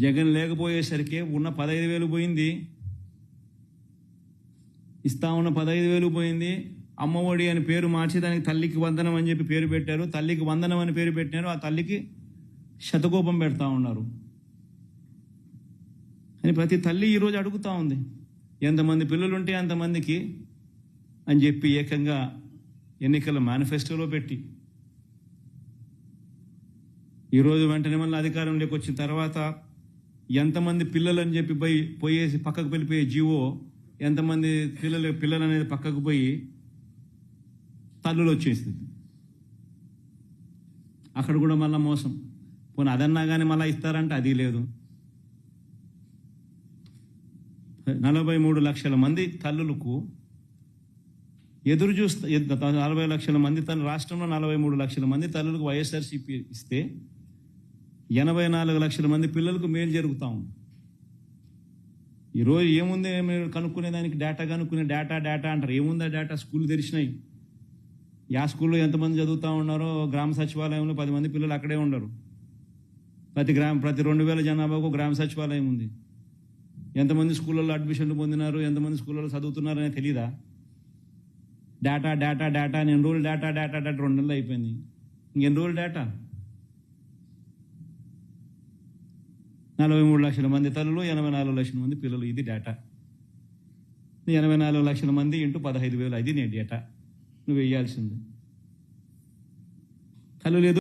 జగన్ లేకపోయేసరికి ఉన్న 15,000 పోయింది, ఇస్తా ఉన్న 15,000 పోయింది. అమ్మఒడి అని పేరు మార్చి దానికి తల్లికి వందనం అని చెప్పి పేరు పెట్టారు. తల్లికి వందనం అని పేరు పెట్టినారు. ఆ తల్లికి శతకోపం పెడతా ఉన్నారు అని ప్రతి తల్లి ఈరోజు అడుగుతూ ఉంది. ఎంతమంది పిల్లలుంటే అంతమందికి అని చెప్పి ఏకంగా ఎన్నికల మేనిఫెస్టోలో పెట్టి ఈరోజు వెంటనే మళ్ళీ అధికారంలోకి వచ్చిన తర్వాత ఎంతమంది పిల్లలు అని చెప్పి పోయేసి పక్కకు వెళ్ళిపోయే జీవో, ఎంతమంది పిల్లలు అనేది పక్కకు పోయి తల్లులు వచ్చేస్తుంది. అక్కడ కూడా మళ్ళీ మోసం. పోనీ అదన్నా కానీ మళ్ళీ ఇస్తారంటే అది లేదు. 43 లక్షల మంది తల్లులకు ఎదురు చూస్తా, 40 లక్షల మంది రాష్ట్రంలో 43 లక్షల మంది తల్లులకు వైఎస్ఆర్సీపీ ఇస్తే 84 లక్షల మంది పిల్లలకు మేలు జరుగుతూ ఉంది. ఈరోజు ఏముంది మీరు కనుక్కునేదానికి డేటా కనుక్కునే డేటా అంటారు. ఏముందా డేటా? స్కూల్ తెరిచినాయి. యా స్కూల్లో ఎంతమంది చదువుతూ ఉన్నారో గ్రామ సచివాలయంలో 10 మంది పిల్లలు అక్కడే ఉండరు. ప్రతి 2,000 జనాభాకు గ్రామ సచివాలయం ఉంది. ఎంతమంది స్కూళ్ళల్లో అడ్మిషన్లు పొందినారు, ఎంతమంది స్కూళ్ళలో చదువుతున్నారు అనేది తెలీదా? డేటా అని ఎన్ని రోజులు డేటా 2 నెలలు అయిపోయింది. ఇంకెన్ని రోజులు డేటా? 43 లక్షల మంది తల్లులు, 84 లక్షల మంది పిల్లలు. ఇది డేటా. 84 లక్షల మంది ఇంటూ 15,000, అది నీ డేటా. నువ్వు వేయాల్సింది. తల్లు లేదు.